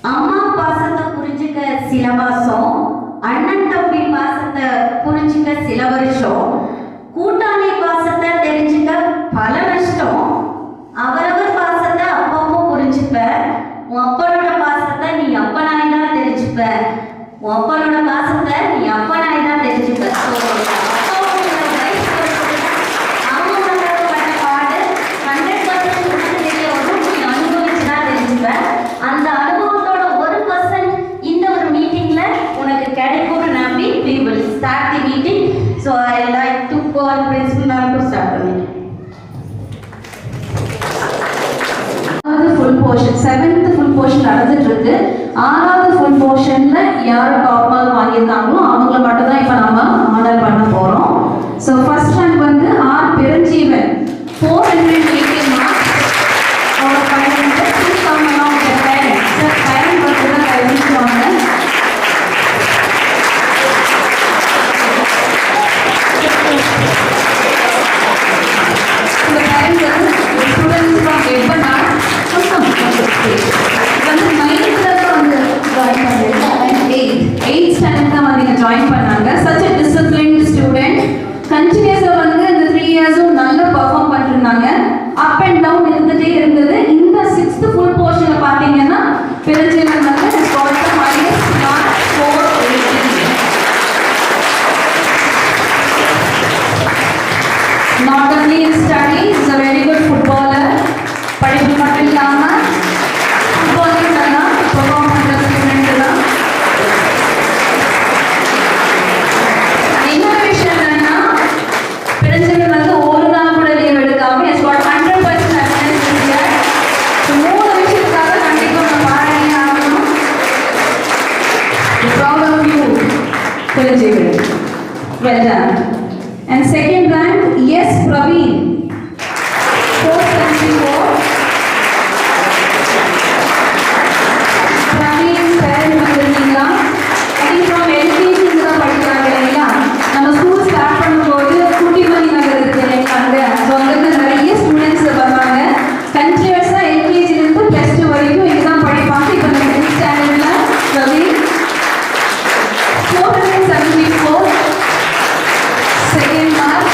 அம்மா பாசத்தை புரிஞ்சுக்க சில மாசம், அண்ணன் தம்பி பாசத்தை புரிஞ்சுக்க சில வருஷம், கூட்டாளி பாசத்தை தெரிஞ்சுக்க பல நஷ்டம். அவரவர் பாசத்தை அப்பப்போ புரிஞ்சுப்ப, உன் அப்பனோட பாசத்தை நீ அப்பனாய் தான் தெரிஞ்சுப்ப. உன் அப்பனோட பாசத்தை நீ அப்பனாய் தான் தெரிஞ்சுப்ப. அந்த அனுபவத்தோட 1% இந்த ஒரு மீட்டிங்ல உனக்கு கிடைக்கும்னு நம்பி we will start the meeting. So I like to call principal ma'am to start the meeting. Full portion 7th full portion நடந்துட்டு இருக்கு. 6வது ஃபுல் போர்ஷன்ல யார் டாப் மார்க் வாங்கியிருக்காங்களோ அவங்கள மட்டும் தான் இப்போ நாம ஆனர் பண்ண போறோம். ஸோ ஃபர்ஸ்ட் ரேங்க் வந்து ஆர் பெருஞ்சீவன் 418 மார்க்ஸ். அவங்க பையன் சூப்பர்லாம் அவங்க பேரண்ட் சார் பேரண்ட் வந்து தான் கைவிடுவாங்க. இந்த பேரண்ட் வந்து ஸ்டூடெண்ட்ஸ் ஃப்ரம் எப்பனா வந்து 9th தான் வந்து ஜாயின் பண்ணாங்க. 8th ஸ்டாண்டர்ட் தான் வந்து ஜாயின் பண்ணாங்க. such a disciplined student. கண்டினியூஸா வந்து இந்த 3 இயர்ஸும் நல்லா பெர்ஃபார்ம் பண்ணிருந்தாங்க. அப் அண்ட் டவுன் இருந்துட்டே இருந்தது. இந்த 6th ஃபுல் போர்ஷன்ல பாத்தீங்கன்னா பெருஞ்சீவன் வந்து got the highest mark 418. Not only in studies, is a very good footballer. படிப்பு மட்டும் இல்லாம ஃபுட்பாலிங் நல்லா பெர்ஃபார்ம் பண்ற ஸ்டூடெண்ட் தான். இன்னொரு விஷயம் என்னன்னா பெருஞ்சீவன் வந்து ஒரு நாள் கூட லீவ் எடுக்காம has got 100% attendance here. So 3 விஷயத்துக்காக கண்டிப்பா நம்ம பாராட்டி ஆகணும். Proud of you, பெருஞ்சீவன். Well done. And second rank, yes, Praveen. 474. Praveen parent வந்திருக்கீங்களா? I think from LKG தான் படிக்கிறாங்க இல்லையா? நம்ம ஸ்கூல் ஸ்டார்ட் பண்ணும்போது குட்டிமணி நகர் இருக்கு இல்லைங்களா? ஸோ அங்கிருந்து நிறைய ஸ்டூடெண்ட்ஸ் வர்றாங்க. கண்டினியூஸா LKG இருந்து +2 வரைக்கும் இங்கே தான் படிப்பாங்க. இப்போ நம்ம 10th ஸ்டாண்டர்ட்ல Praveen 474 second mark.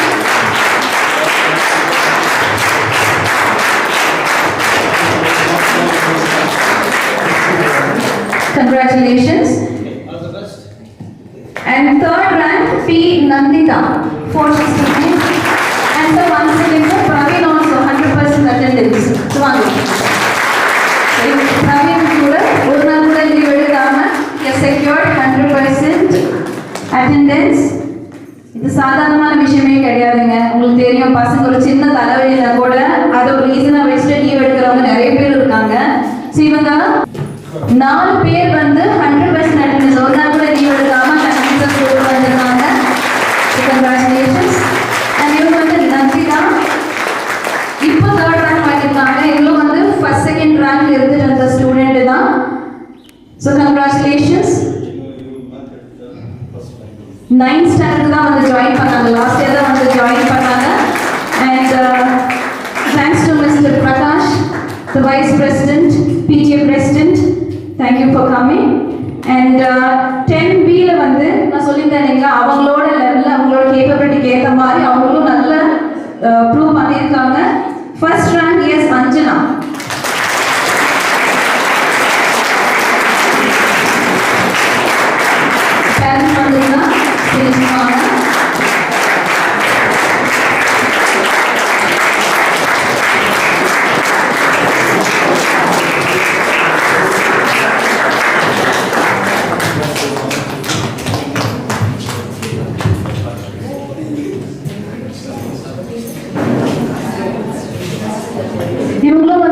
Congratulations. All the best. And third rank P Nandita 469. And the once again for Praveen also 100% attendance. So Praveen கூட ஒரு நாள் கூட லீவ் எடுக்காம he secured 100% attendance. இது சாதாரணமான விஷயமே கிடையாதுங்க. உங்களுக்கு தெரியும், பசங்க ஒரு சின்ன தலைவலியில கூட அதை ஒரு ரீசனா வச்சுட்டு லீவ் எடுக்கிறவங்க நிறைய பேர் இருக்காங்க. ஸோ இவங்க 4 பேர் வந்து 100% அட்டெண்டன்ஸ் ஒரு நாள் கூட லீவ் எடுக்காம கண்டிப்பாக ஸ்கோர் பண்ணிருக்காங்க. கங்க்ராச்சுலேஷன்ஸ். அண்ட் இவங்க வந்து நந்திதா இப்போ 3rd ரேங்க் வாங்கியிருக்காங்க. இவங்களும் வந்து ஃபர்ஸ்ட் செகண்ட் ரேங்க்ல இருந்துட்டு அந்த ஸ்டூடெண்ட் தான். So congratulations. 9th ஸ்டாண்டர்ட் தான் வந்து ஜாயின் பண்ணாங்க. லாஸ்ட் இயர் தான் வந்து ஜாயின் பண்ணாங்க. And thanks to mister Prakash, the vice president, PTA president. Thank you for coming. And 10Bல வந்து நான் சொல்லிட்டேன் இல்லைங்களா, அவங்களோட லெவலில் அவங்களோட கேப்பபிலிட்டிக்கு ஏற்ற மாதிரி அவங்களும் நல்ல ப்ரூவ் பண்ணியிருக்காங்க. First rank is Anjana. Parents வந்தீங்கன்னா தெரிஞ்சுப்பாங்க. இவங்களும்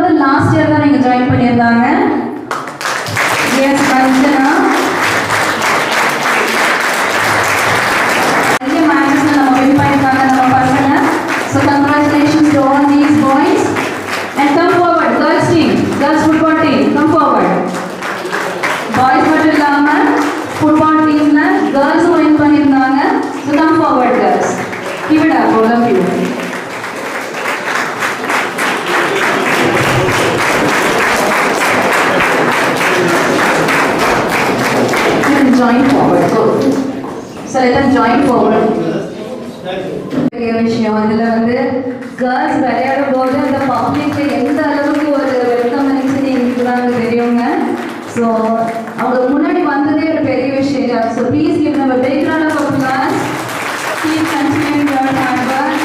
let them join forward. பெரிய விஷயம் இதுல வந்து கேர்ள்ஸ் விளையாடும் போது அந்த பப்ளிக்ல எந்த அளவுக்கு ஒரு வெல்கம் நினைச்சு இருக்கிறாங்க தெரியுங்க. ஸோ அவங்க முன்னாடி வந்ததே ஒரு பெரிய விஷயம். So please give them a big round of applause. Keep continuing your hard work.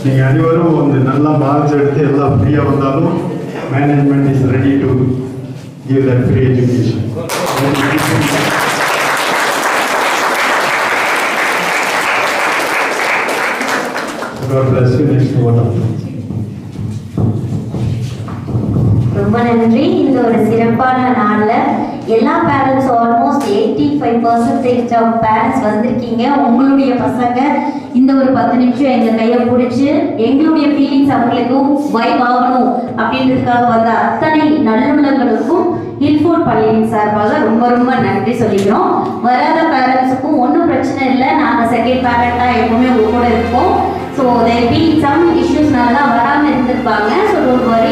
நீங்கள் அனைவரும் வந்து நல்லா மார்க்ஸ் எடுத்து எல்லாம் ஃப்ரீயாக வந்தாலும் management is ready to give that free education. God bless you. Next one of them. ரொம்ப நன்றி. இந்த ஒரு சிறப்பான நாளில் எல்லா பேரண்ட்ஸும் ஆல்மோஸ்ட் 85% ஆஃப் பேரண்ட்ஸ் வந்திருக்கீங்க. உங்களுடைய பசங்க இந்த ஒரு 10 நிமிஷம் எங்கள் கையை பிடிச்சி எங்களுடைய ஃபீலிங்ஸ் அவங்களுக்கும் வைப் ஆகணும் அப்படின்றதுக்காக வந்த அத்தனை நல்லுள்ளங்களுக்கும் ஹில்ஃபோர்ட் பள்ளியின் சார்பாக ரொம்ப ரொம்ப நன்றி சொல்லிக்கிறோம். வராத பேரண்ட்ஸுக்கும் ஒன்றும் பிரச்சனை இல்லை, நாங்கள் செகண்ட் பேரண்ட்டாக எப்பவுமே உங்க கூட இருப்போம். ஸோ தேர் பி சம் இஷ்யூஸ்னால தான் வராமல் இருந்திருப்பாங்க. So don't worry